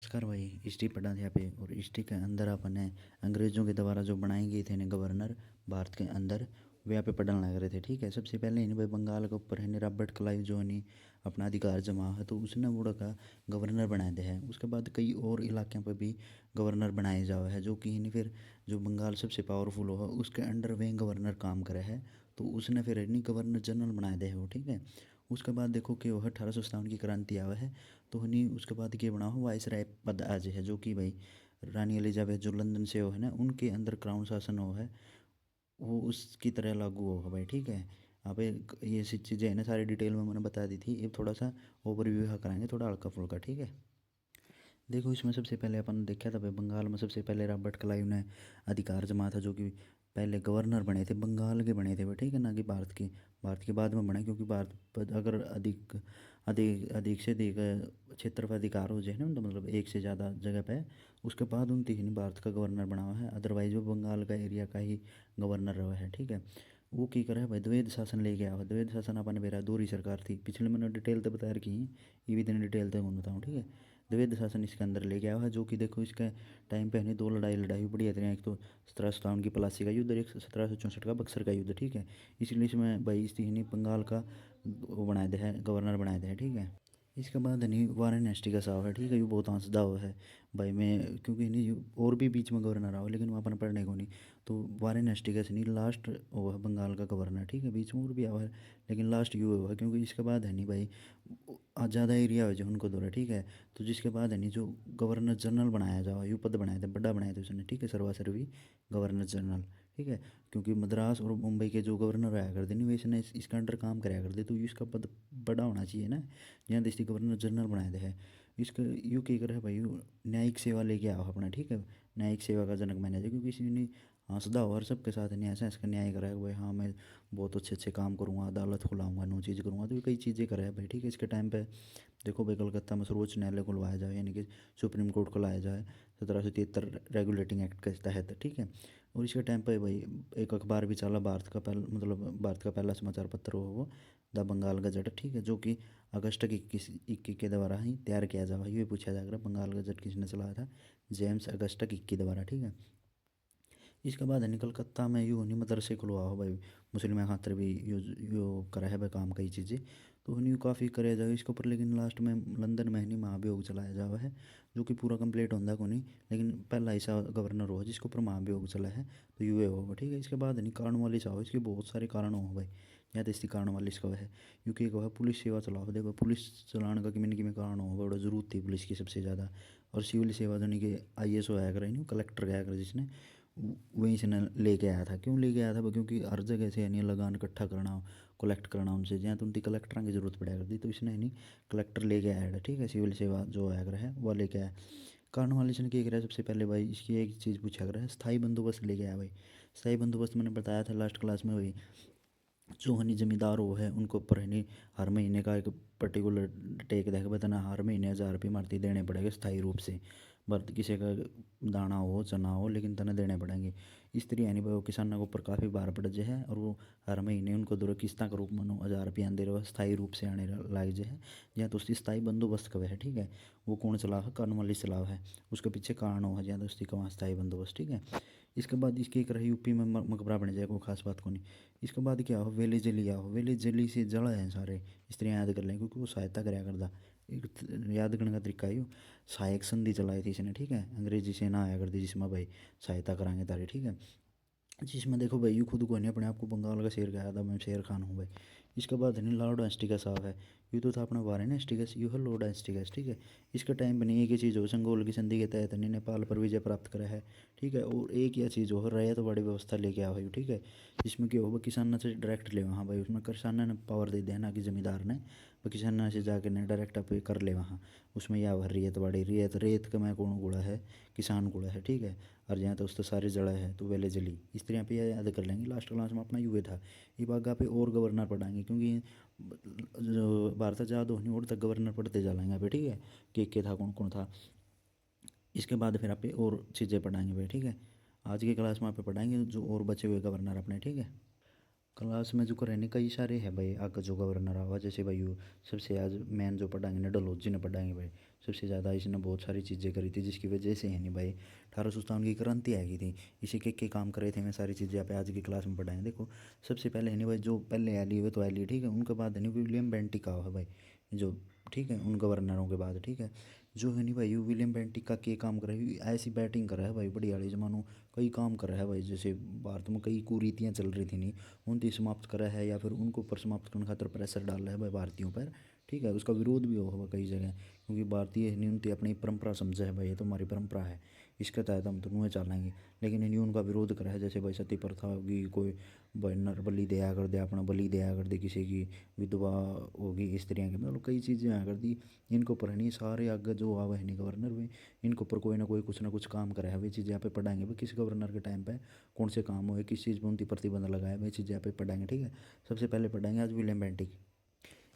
नमस्कार भाई। हिस्ट्री पढ़ा था यहाँ पे, और हिस्ट्री के अंदर अपने अंग्रेज़ों के द्वारा जो बनाए गए थे ना गवर्नर भारत के अंदर, वे यहाँ पे पढ़ने लग रहे थे। ठीक है, सबसे पहले इन्हें भाई बंगाल के ऊपर है रॉबर्ट क्लाइव जो है अपना अधिकार जमा है, तो उसने वो का गवर्नर बनाए दे है। उसके बाद कई और इलाक़ों पर भी गवर्नर बनाए जावे है, जो कि इन्हें फिर जो बंगाल सबसे पावरफुल हो उसके अंडर वे गवर्नर काम करे है, तो उसने फिर इन्हीं गवर्नर जनरल बनाए दे है वो। ठीक है, उसके बाद देखो कि वह 1857 की क्रांति आवा है, तो हनी उसके बाद ये बना हो वाइसराय पद आज है, जो कि भाई रानी एलिजाबेथ जो लंदन से हो है ना, उनके अंदर क्राउन शासन हो है, वो उसकी तरह लागू होगा भाई। ठीक है, आप ये सब चीज़ें है ना सारी डिटेल में मैंने बता दी थी, ये थोड़ा सा ओवरव्यू कराएंगे, थोड़ा हल्का फुल्का। ठीक है, देखो इसमें सबसे पहले अपन देखा था भाई बंगाल में सबसे पहले रॉबर्ट क्लाइव ने अधिकार जमा था, जो कि पहले गवर्नर बने थे, बंगाल के बने थे भाई। ठीक है, ना कि भारत के बाद में बने, क्योंकि भारत पर अगर अधिक अधिक अधिक से अधिक क्षेत्र पर अधिकार हो जाए ना, तो मतलब एक से ज़्यादा जगह पे, उसके बाद उन तीन भारत का गवर्नर बना हुआ है, अदरवाइज वो बंगाल का एरिया का ही गवर्नर रहा है। ठीक है, वो की करे भाई द्वैध शासन लेके आया। द्वैध शासन अपन मेरा दूरी सरकार थी, पिछले मैंने डिटेल तो बता रखी है, ये भी इतनी डिटेल तक बताऊँ। ठीक है, द्वैध शासन इसके अंदर ले गया है, जो कि देखो इसके टाइम पे है दो लड़ाई बढ़िया थी। एक तो 1757 की प्लासी का युद्ध और एक 1764 का बक्सर का युद्ध। ठीक है, इसलिए इसमें भाई इस बंगाल का वो बनाए दे है, गवर्नर बनाए दे हैं। ठीक है, इसके बाद नहीं वारेन हेस्टिंग्स का साहब है। ठीक है, ये बहुत हंसदा हुआ है भाई मैं, क्योंकि नहीं और भी बीच में गवर्नर आओ, लेकिन वहाँ पर पढ़ने को नहीं, तो वारेन हेस्टिंग्स नहीं लास्ट वो है बंगाल का गवर्नर। ठीक है, बीच में और भी आवा है, लेकिन लास्ट यू हुआ है, क्योंकि इसके बाद है नहीं भाई ज़्यादा एरिया हो जाए उनको दौरा। ठीक है, तो जिसके बाद है नहीं जो गवर्नर जनरल बनाया जाओ, यू पद बनाया था, बड़ा बनाया था उसने। ठीक है, सर्वा सर्वी गवर्नर जनरल। ठीक है, क्योंकि मद्रास और मुंबई के जो गवर्नर रहा करते नहीं, वैसे ने इसके अंडर काम कराया करते, तो इसका पद बड़ा होना चाहिए ना, यहाँ देश की गवर्नर जनरल बनाए दे है। इसका यू कह कर है भाई यू न्यायिक सेवा लेके आओ अपना। ठीक है, न्यायिक सेवा का जनक माना जाए, क्योंकि इसी ने हंसदा हो और सबके साथ नहीं ऐसा इसका न्याय करा है भाई। हाँ, मैं बहुत अच्छे अच्छे काम करूँगा, अदालत खुलाऊंगा, नो चीज़ करूँगा, तो ये कई चीज़ें करा है भाई। ठीक है, इसके टाइम पे देखो भाई कलकत्ता में सर्वोच्च न्यायालय खुलवाया जाए, यानी कि सुप्रीम कोर्ट को लाया जाए 1773 रेगुलेटिंग एक्ट के तहत। ठीक है, और इसके टाइम पे भाई एक अखबार भी चला, भारत का पहला मतलब भारत का पहला समाचार पत्र हो वो द बंगाल गजट। ठीक है, जो कि अगस्त की 21 के द्वारा ही तैयार किया जावा। ये पूछा जाएगा बंगाल गजट किसने चलाया था, जेम्स अगस्टक 21 द्वारा। ठीक है, इसके बाद है कलकत्ता में यूँ नहीं मदरसे खुलवा हो भाई, मुस्लिम खातर भी यो करा है भाई काम कई चीज़ें, तो न्यू काफ़ी करे जाए इसके ऊपर। लेकिन लास्ट में लंदन में नहीं महाभियोग चलाया जावा है, जो कि पूरा कंप्लीट होता को नहीं, लेकिन पहला ऐसा गवर्नर हो जिसके ऊपर महाभियोग चला है, तो यूए होगा। ठीक है, इसके बाद नहीं कारणवाली चाहो, इसके बहुत सारे कारण हो भाई, या तो इसकी कारणवाली इसका है क्योंकि एक है पुलिस सेवा चलाओ। देखो पुलिस चलाने का कि में कारण हो बड़ा ज़रूरत थी पुलिस की सबसे ज़्यादा, और सिविल सेवा जानी कि IAS आया करे नहीं, कलेक्टर गया करे, जिसने वहीं से न लेके आया था। क्यों लेके आया था, क्योंकि हर जगह से यानी लगान इकट्ठा करना, कलेक्ट करना उनसे, जहाँ तो उनकी कलेक्टर की ज़रूरत पड़ा करती, तो इसने नहीं कलेक्टर लेके आया है। ठीक है, सिविल सेवा जो आया है वह लेके आया। कारण वाले ने क्या करा, सबसे पहले भाई इसकी एक चीज़ पूछा करा है, स्थायी बंदोबस्त लेके आया भाई। स्थायी बंदोबस्त मैंने बताया था लास्ट क्लास में भाई, जो हनी जमींदार हो है उनको ऊपर है हर महीने का एक पर्टिकुलर टेक देख बताना, हर महीने 1000 रुपये मारती देने पड़ेंगे स्थायी रूप से। बर्त किसी का दाना हो चना हो, लेकिन तने देने पड़ेंगे। इस तरह यानी भाई वो किसानों के ऊपर काफ़ी भार पड़ जाए है, और वो हर महीने उनको दो किस्ता के रूप में 1000 रुपया दे रहे स्थायी रूप से आने लग जाए है, जहाँ तो उसकी स्थायी बंदोबस्त कवे है। ठीक है, वो कौन चलाव है, कर्नवाली चलाव है, उसके पीछे कारण हो है जहाँ दोस्ती का वहाँ स्थायी बंदोबस्त। ठीक है, इसके बाद इसकी एक रही यूपी में मकबरा बन जाएगा, वो खास बात को नहीं। इसके बाद क्या हो, वेले जली आओ, वेले जली से जड़ा है सारे, इस तरह याद कर लें, क्योंकि वो सहायता कराया करता। एक याद करने का तरीका है सहायक संधि चलाई थी इसने। ठीक है, अंग्रेजी सेना आया करती जिसमें भाई सहायता कराएंगे तारे। ठीक है, जिसमें देखो भाई यू खुद को नहीं अपने आप को बंगाल का शेर कहा था, मैं शेर खान हूँ भाई। इसके बाद नहीं लॉर्ड एस्टिगस साहब है, ये तो था अपना वारेन एस्टिगस, यू है लॉर्ड एस्टिगस। ठीक है, इसका टाइम बनी एक ही चीज़ हो, संगोल की संधि के तहत नहीं नेपाल पर विजय प्राप्त करा है। ठीक है, और एक यह चीज़ हो रैयत वाड़ी व्यवस्था लेके आओ भाई। ठीक है, जिसमें क्या होगा किसान से डायरेक्ट ले वहाँ भाई, उसमें किसान ने पावर दे दिया ना कि जमींदार ने, वो किसान से जाकर ने डायरेक्ट आप कर ले वहाँ। उसमें यह भर रेत वाड़ी रेत रेत का मैं कौन गुड़ा है, किसान गुड़ा है। ठीक है, और जहाँ तो उस तो सारी जड़ा है, तो वेले जली, इस तरह पे याद कर लेंगे। लास्ट क्लास में अपना यूए था, ये बागा पे और गवर्नर पढ़ाएंगे, क्योंकि जो भारत आज़ाद होने और तक गवर्नर पढ़ते जा लेंगे पे। ठीक है, के था कौन कौन था, इसके बाद फिर आप और चीज़ें पढ़ाएंगे भाई। ठीक है, आज की क्लास में आप पढ़ाएंगे जो और बचे हुए गवर्नर अपने। ठीक है, क्लास में जो रहने कई सारे है भाई आगे जो गवर्नर आवा, जैसे भाई वो सबसे आज मेन जो पढ़ाएंगे ना डलहौजी ने पढ़ाएंगे भाई। सबसे ज़्यादा इसने बहुत सारी चीज़ें करी थी जिसकी वजह से है नहीं भाई 1857 की क्रांति आ गई थी। इसी के काम करे थे, मैं सारी चीज़ें यहाँ पे आज की क्लास में पढ़ाएंगे। देखो सबसे पहले है नहीं भाई जो पहले आली हुए तो आली, ठीक है। उनके बाद है नहीं विलियम बेंटिक है भाई जो, ठीक है, उन गवर्नरों के बाद, ठीक है। जो है नहीं भाई विलियम बेंटिक का के काम करा है, ऐसी बैटिंग करा है भाई बड़ी आली जमानों। कई काम करा है भाई, जैसे भारत में कई कुरीतियाँ चल रही थी नहीं उनकी समाप्त करा है, या फिर उनको ऊपर समाप्त करने खातर प्रेशर डाल रहा है भाई भारतीयों पर, ठीक है। उसका विरोध भी हुआ कई जगह, क्योंकि भारतीय नहीं उनकी अपनी परंपरा समझा है भाई, ये तो हमारी परंपरा है, इसके तहत हम तो नुए चलेंगे। लेकिन इन्हीं उनका विरोध करा है, जैसे भाई सती प्रथा होगी, कोई भाई नर बलि दिया कर दे, अपना बलि दिया कर दे किसी की, विधवा होगी स्त्रियाँ की, मतलब कई चीज़ें आ कर दी। इनको पर नहीं सारे आगे जो आवा है नहीं गवर्नर भी, इनके ऊपर कोई ना कोई कुछ ना कुछ काम करा है, वे चीज़ें यहाँ पे पढ़ाएंगे भाई किस गवर्नर के टाइम पे कौन से काम हुए, किस चीज़ पर उनकी प्रतिबंध लगाया, वे चीज़ें यहाँ पे पढ़ाएंगे, ठीक है। सबसे पहले पढ़ाएंगे आज विलियम बेंटिक।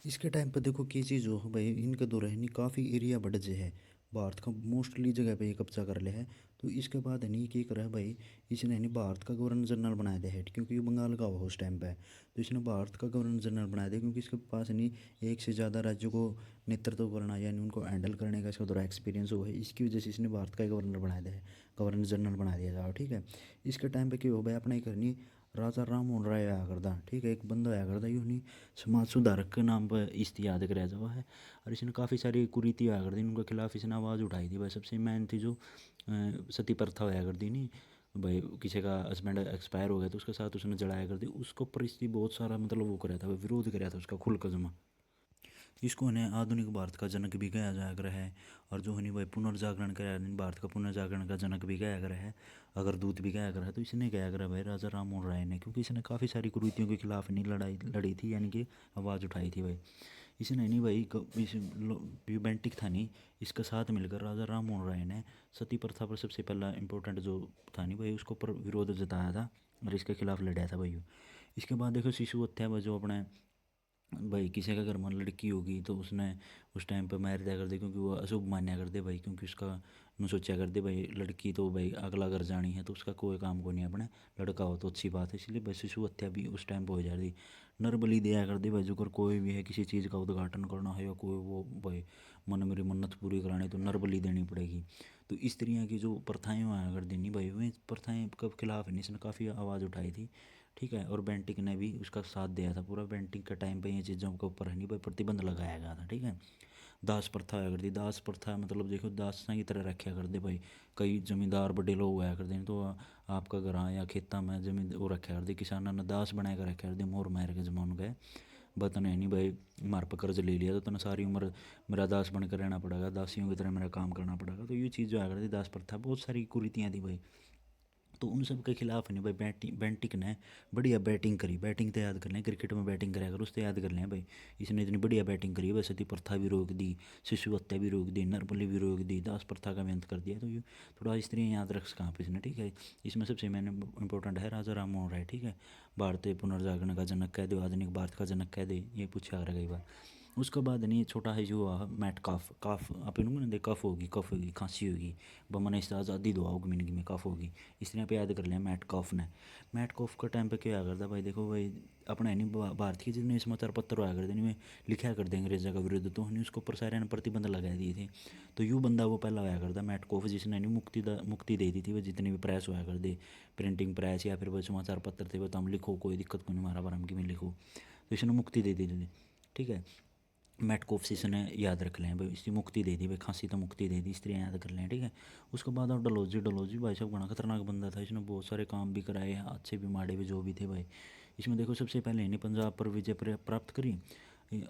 इसके टाइम पे देखो की चीज़ हो भाई, इनका दो रहनी काफ़ी एरिया बढ़ जे है, भारत का मोस्टली जगह पे ये कब्जा कर ले है। तो इसके बाद नहीं क्या करा है भाई, इसने नहीं भारत का गवर्नर जनरल बनाया दिया है, क्योंकि ये बंगाल का हुआ उस टाइम पे। तो इसने भारत का गवर्नर जनरल बनाया दिया, क्योंकि इसके पास नहीं एक से ज़्यादा राज्यों को नेतृत्व करना यानी उनको हैंडल करने का इसका थोड़ा एक्सपीरियंस हुआ है, इसकी वजह से इसने भारत का गवर्नर बनाया दिया है, गवर्नर जनरल बना दिया जाओ, ठीक है। इसके टाइम पे क्या हो भाई अपना ही करनी राजा राम मोहन राय आया करता, ठीक है, एक बंदा आया करता यूँ नहीं समाज सुधारक के नाम पर इसकी याद कराया जावा है। और इसने काफ़ी सारी कुरीति आया करती उनके खिलाफ, इसने आवाज़ उठाई थी भाई। सबसे मेन थी जो सती प्रथा होया करती नहीं भाई, किसी का हस्बैंड एक्सपायर हो गया तो उसके साथ उसने जलाया कर दी, उसके ऊपर इसकी बहुत सारा मतलब वो कराया था, विरोध कराया था उसका खुल कदम। इसको है आधुनिक भारत का जनक भी कहा जा रहा है। और जो है भाई पुनर्जागरण का भारत का पुनर्जागरण का जनक भी कहा गया है, अगर दूत भी कहा गया है, तो इसने कहा गया भाई राजा राम मोहन राय ने, क्योंकि इसने काफ़ी सारी कुरीतियों के खिलाफ नहीं लड़ाई लड़ी थी, यानी कि आवाज़ उठाई थी भाई। इसने नहीं भाई इस बेंटिक था नहीं, इसके साथ मिलकर राजा राम मोहन राय ने सती प्रथा पर सबसे पहला इंपॉर्टेंट जो था नहीं भाई उसके ऊपर विरोध जताया था और इसके खिलाफ लड़ा था भाई। इसके बाद देखो शिशु हत्या जो अपने भाई किसी का घर में लड़की होगी तो उसने उस टाइम पे मार दिया कर दे, क्योंकि वो अशुभ मान्या कर दे भाई, क्योंकि उसका नु सोचा कर दे भाई लड़की तो भाई अगला घर जानी है तो उसका कोई काम को नहीं अपने, लड़का हो तो अच्छी बात है, इसलिए भाई शिशु हत्या भी उस टाइम पर हो जा रही। नर बलि दिया कर दे भाई, जो अगर कोई भी है किसी चीज़ का उद्घाटन करना है या कोई वो भाई मन मेरी मन्नत पूरी करानी तो नर बलि देनी पड़ेगी। तो इस तरह की जो प्रथाएँ हुआ कर देनी भाई, वे प्रथाएँ के खिलाफ है इसने काफ़ी आवाज़ उठाई थी, ठीक है। और बेंटिक ने भी उसका साथ दिया था पूरा, बेंटिक के टाइम पे ये चीज़ों के ऊपर है नहीं भाई प्रतिबंध लगाया गया था, ठीक है। दास प्रथा आया करती, दास प्रथा मतलब देखो दास की तरह रखा करते भाई, कई जमींदार बड़े लोग आया करते हैं तो आपका घर या खेता में जमीन वो रखा करते, किसाना ने दास बनाया कर रखा करते, मोर मार के जमान गए बतन है नहीं भाई मार पर कर्ज ले लिया तो तने सारी उम्र मेरा दास बनकर रहना पड़ेगा, दासियों की तरह मेरा काम करना पड़ेगा। तो ये चीज़ जो आया करती दास प्रथा, बहुत सारी कुरीतियाँ थी भाई। तो उन सब के खिलाफ नहीं भाई बेंटिक ने बढ़िया बैटिंग करी, बैटिंग तो याद कर लें क्रिकेट में बैटिंग कराया कर उससे याद कर लें भाई। इसने इतनी बढ़िया बैटिंग करी भाई, सती प्रथा भी रोक दी, शिशु हत्या भी रोक दी, नरबली भी रोक दी, दास प्रथा का भी अंत कर दिया। तो ये थोड़ा स्त्रियाँ याद रख कहाँ पे इसने, ठीक है। इसमें सबसे मैंने इंपॉर्टेंट है राजा राम मोहन राय, ठीक है। भारतीय पुनर्जागरण का जनक कह दो, आधुनिक भारत का जनक कह दे, ये पूछा आ रहा कई बार। उसके बाद नहीं छोटा है जो हुआ मैट काफ, काफ आप इन्होंने दे कफ होगी खांसी होगी, बमन इस आज़ादी दो आओगे मिनगी में कफ होगी, इस तरह पे याद कर लिया मैट कॉफ ने। मैट कॉफ का टाइम पे क्या करता भाई, देखो भाई अपना है नहीं भारत के जितने समाचार पत्र हुआ करते नहीं में लिखा कर देंगे अंग्रेज़ों का विरुद्ध, तो नहीं उसके ऊपर सारे ने प्रतिबंध लगा दिए थे। तो यूँ बंदा वो पहला होया करता मैट कॉफ, जिसने नहीं मुक्ति दे दी थी वो जितने भी प्रेस होया कर दे, प्रिंटिंग प्रेस या फिर वो समाचार पत्र थे वो तो हम लिखो कोई दिक्कत को नहीं, हमारा बारे में लिखो, तो इसने मुक्ति दे दी थी, ठीक है। मेटकोफसिस ने याद रख लें भाई, इसकी मुक्ति दे दी भाई, खांसी तो मुक्ति दे दी, इस तरह याद कर लें, ठीक है। उसके बाद और डलोजी भाई साहब घना खतरनाक बंदा था, इसने बहुत सारे काम भी कराए अच्छे भी माड़े भी जो भी थे भाई। इसमें देखो सबसे पहले इन्हें पंजाब पर विजय प्राप्त करी,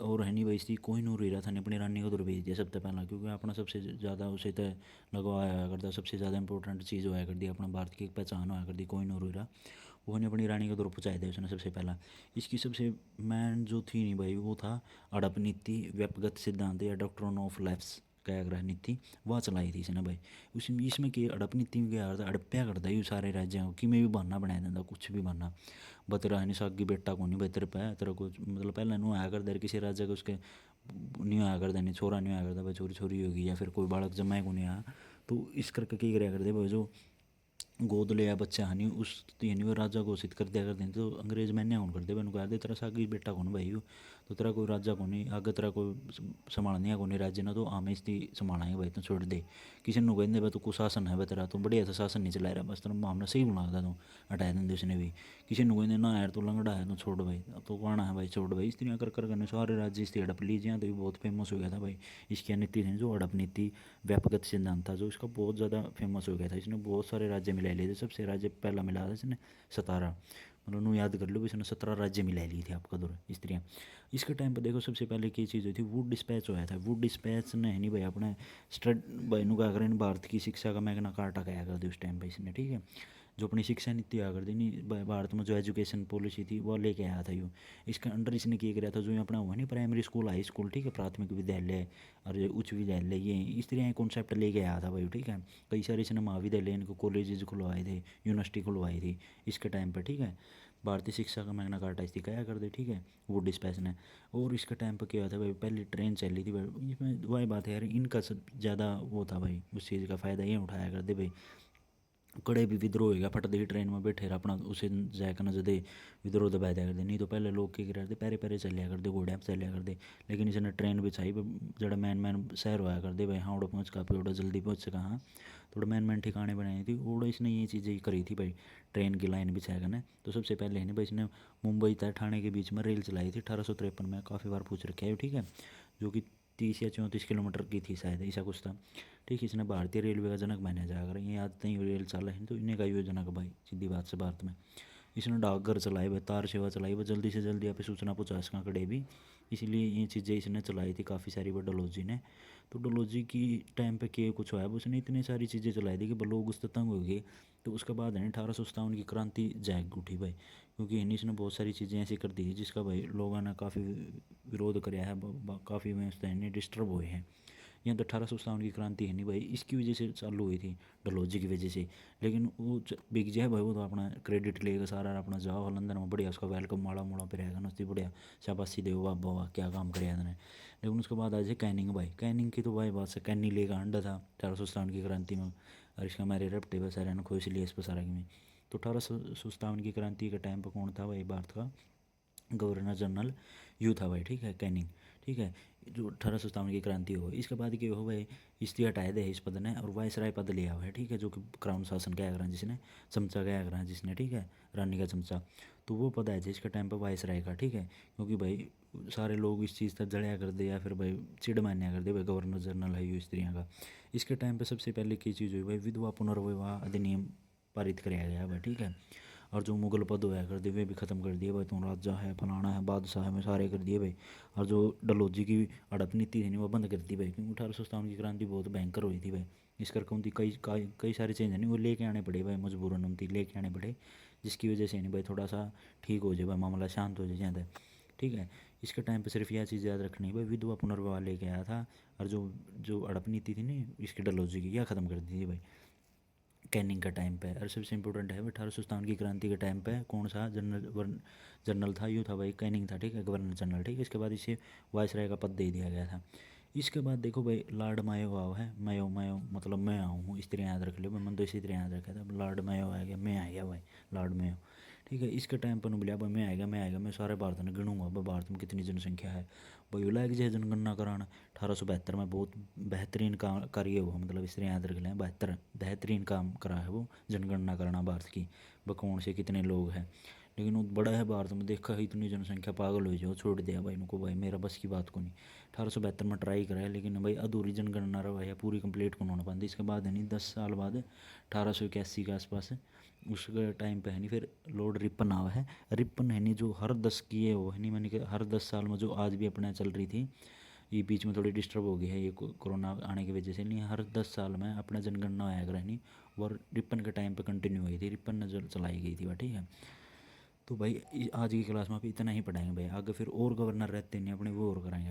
और है नहीं भाई इसकी कोहिनूर हीरा था ने अपनी रानी को उधर भेज दिया सबसे पहला, क्योंकि अपना सबसे ज़्यादा उसे तय लगवाया करता, सबसे ज़्यादा इंपॉर्टेंट चीज़ होया कर दी, अपना भारत की एक पहचान होया कर दी कोहिनूर हीरा, वो ने अपनी रानी को उधर पहुँचाया दिया उसने सबसे पहला। इसकी सबसे मैन जो थी नहीं भाई वो था अड़प नीति, व्यक्तिगत सिद्धांत या डॉक्ट्रिन ऑफ लैप्स क्या ग्रह नीति वह चलाई थी इसने भाई। उसमें इसमें कि अड़प नीति में क्या करता अड़प्या करता ये सारे राज्यों को कि मैं भी बहाना बनाया देता कुछ भी बहाना, बतरा नहीं सागी बेटा को नहीं बेहतर पे तेरा कुछ मतलब पहले नू आया कर दे किसी राज्य के उसके नहीं आया कर देनी छोरा नहीं आया करता भाई, छोरी छोरी होगी या फिर कोई बालक जमाए को नहीं आया, तो इस करके क्या कराया करते भाई जो गोद लिया बच्चा हनी उस यानी वो राजा घोषित कर दिया कर दें तो अंग्रेज मैंने ऑन कर दे मैंने कहा दे तेरा सागी बेटा कौन भाई तो तेरा कोई राजा को नहीं आगे तेरा कोई संभालने को नहीं राज्य ना तो आमे इसकी संभालेंगे भाई तो छोड़ दे किसी ने कहते भाई तो कुशासन है भाई तेरा तो बढ़िया था शासन नहीं चला रहा बस तेरा मामला सही बना था तू हटाया देंगे उसने भी किसी ने कहते ना यार तो लंगड़ा है तो छोड़ भाई तो कौन है भाई छोड़ भाई इस तरह कर करने सारे राज्य इसकी हड़प लीजिए तो भी बहुत फेमस हो गया था भाई इसकी नीति थी जो हड़प नीति व्यापक सिद्धांत था जो इसका बहुत ज़्यादा फेमस हो गया था इसने बहुत सारे राज्य मिला लिए थे सबसे राज्य पहला मिला था इसने 17 मतलब नू याद कर लो इसने 17 राज्य मिला लिए थे आपका दौर इस तरह इसके टाइम पर देखो सबसे पहले की चीज़ हुई थी वुड डिस्पैच होया था वुड डिस्पैच ने नहीं भाई अपने स्टड भाई नु क्या करें भारत की शिक्षा का मैगना कार्टा कहा कर दी उस टाइम पर इसने ठीक है जो अपनी शिक्षा नीति आ कर दी नहीं भारत में जो एजुकेशन पॉलिसी थी वो लेके आया था यूँ इसके अंडर इसने किया कराया था जो अपना हुआ नहीं प्राइमरी स्कूल हाई स्कूल ठीक है प्राथमिक विद्यालय और उच्च विद्यालय ये इस तरह कॉन्सेप्ट लेके आया था भाई ठीक है कई सारे इसने महाविद्यालय इनको कॉलेजेस खुलवाए थे यूनिवर्सिटी खुलवाई थी इसके टाइम पर ठीक है भारतीय शिक्षा का मैग्ना कार्टा इसकी कहा कर दे ठीक है वो डिस्पैच ने और इसके टाइम पर क्या हुआ था भाई पहली ट्रेन चली थी भाई इसमें वही बात है यार इनका ज़्यादा वो था भाई उस चीज़ का फ़ायदा ये उठाया कर दे भाई कड़े भी विद्रोह होगा फट दी ट्रेन में बैठे रहा अपना उसे जाकर न जदे विद्रोह दबा दिया करते नहीं तो पहले लोग क्या करते पैरे पैरे चलिया करते घोड़े पर चलिया करते लेकिन इसने ट्रेन बिछाई जड़ा मैन मैन शहर होया करते भाई हाँ उड़ा पहुँच काफ़ी उड़ा जल्दी पहुँच सका हाँ थोड़ा मैन मैन ठिकाने बनाई थी उड़ा इसने ये चीज़ें करी थी भाई ट्रेन की लाइन बिछाया करने तो सबसे पहले है ना भाई इसने मुंबई तक ठाणे के बीच में रेल चलाई थी 1853 में काफ़ी बार पूछ रखे है ठीक है जो कि 30 या 34 किलोमीटर की थी शायद ऐसा कुछ था ठीक है इसने भारतीय रेलवे का जनक माना जाकर ये आज तक रेल चला है तो इन्हें का ही जनक भाई सीधी बात से भारत में इसने डाकघर चलाई भाई तार सेवा चलाई भाई जल्दी से जल्दी आप सूचना पहुँचा सका कड़े भी इसलिए ये चीज़ें इसने चलाई थी काफ़ी सारी बार डलोजी ने तो डलोजी की टाइम पे के कुछ हुआ उसने इतनी सारी चीज़ें चलाई थी कि लोग उससे तंग हो गए तो उसके बाद है 1857 की क्रांति जाग उठी भाई क्योंकि इसने बहुत सारी चीज़ें ऐसी कर दी जिसका भाई लोगों ने काफ़ी विरोध कराया है काफ़ी में डिस्टर्ब हुए हैं यहाँ तो 1857 की क्रांति है नहीं भाई इसकी वजह से चालू हुई थी डलहौजी की वजह से लेकिन वो बिक जाए भाई वो तो अपना क्रेडिट लेगा सारा अपना जाओ लंदन में बढ़िया उसका वेलकम माड़ा मोड़ा पे रहेगा उसकी बढ़िया शाबाशी दे वाह वाह क्या काम करे ने लेकिन उसके बाद आज कैनिंग भाई कैनिंग की तो भाई बात से कैनी लेगा अंडा था 1857 की क्रांति में और इसका मेरे रपटे पर सारे ने खोज लिया इस पर सारा में तो 1857 की क्रांति के टाइम पर कौन था भाई भारत का गवर्नर जनरल यू था भाई ठीक है कैनिंग ठीक है जो 1857 की क्रांति हो इसके बाद क्या हो भाई इस्ती हटाए दे इस पद ने और वायसराय पद लिया हुआ है ठीक है जो कि क्राउन शासन कहा करा जिसने चमचा कहा करा जिसने ठीक है रानी का चमचा तो वो पद है जिसके टाइम पर वायसराय का ठीक है क्योंकि भाई सारे लोग इस चीज़ तक जड़िया कर दे या फिर भाई चिड़ मान्या कर दे भाई गवर्नर जनरल है यू स्त्रियों का इसके टाइम पर सबसे पहले की चीज़ हुई भाई विधवा पुनर्विवाह अधिनियम पारित कराया गया भाई ठीक है और जो मुगल पद होया कर दिए वे भी ख़त्म कर दिए भाई तुम राजा है फलाना है बादशाह है में सारे कर दिए भाई और जो डलहौजी की हड़प नीति थी नहीं वो बंद कर दी भाई क्योंकि 1857 की क्रांति बहुत भयंकर हुई थी भाई इस करके उनकी कई सारे चेंज है नहीं वो लेके आने पड़े भाई मजबूरन उनकी लेके आने पड़े जिसकी वजह से नहीं भाई थोड़ा सा ठीक हो जाए भाई मामला शांत हो जाए ज़्यादा ठीक है इसके टाइम पे सिर्फ यह चीज़ याद रखनी है भाई विधवा पुनर्विवाह लेके आया था और जो जो हड़प नीति थी नहीं इसकी डलहौजी की यह ख़त्म कर दी थी भाई कैनिंग का टाइम पे और सबसे इंपॉर्टेंट है 1857 की क्रांति के टाइम पे कौन सा जनरल था यू था भाई कैनिंग था ठीक है गवर्नर जनरल ठीक है इसके बाद इसे वायसराय का पद दे दिया गया था इसके बाद देखो भाई लॉर्ड मायो आओ है मायो मायो मतलब मैं आऊँ हूँ इस तरह याद रख लो भाई मैंने तो इसी तरह याद रखा था लॉर्ड मायो आ गया मैं आ गया भाई लॉर्ड मायो ठीक है इसके टाइम पर बोलिया भाई मैं सारे भारत में गिनूंगा भाई भारत में कितनी जनसंख्या है भाई लायक जो जनगणना कराना 1872 में बहुत बेहतरीन काम कार्य हुआ मतलब इस तरह याद रख लें बेहतरीन काम करा है वो जनगणना कराना भारत की व कौन से कितने लोग हैं लेकिन वो बड़ा है भारत में देखा है इतनी जनसंख्या पागल हो जाओ छोड़ दिया भाई उनको भाई मेरा बस की बात को नहीं 1872 में ट्राई करा है लेकिन भाई अधूरी जनगणना रहा है पूरी कंप्लीट को होना पाती इसके बाद है नहीं 10 साल बाद 1881 के आसपास उस टाइम पे है नहीं फिर लॉर्ड रिपन आवा है रिपन है नहीं जो हर 10 की है वो है नहीं मैंने कि हर 10 साल में जो आज भी अपने चल रही थी ये बीच में थोड़ी डिस्टर्ब हो गई है ये कोरोना आने की वजह से नहीं हर 10 साल में अपना जनगणना आया करा नहीं और रिपन के टाइम पे कंटिन्यू हुई थी रिपन ने जो चलाई गई थी वह ठीक है तो भाई आज की क्लास में आप इतना ही पढ़ाएंगे भाई आगे फिर और गवर्नर रहते नहीं अपने वो और कराएंगे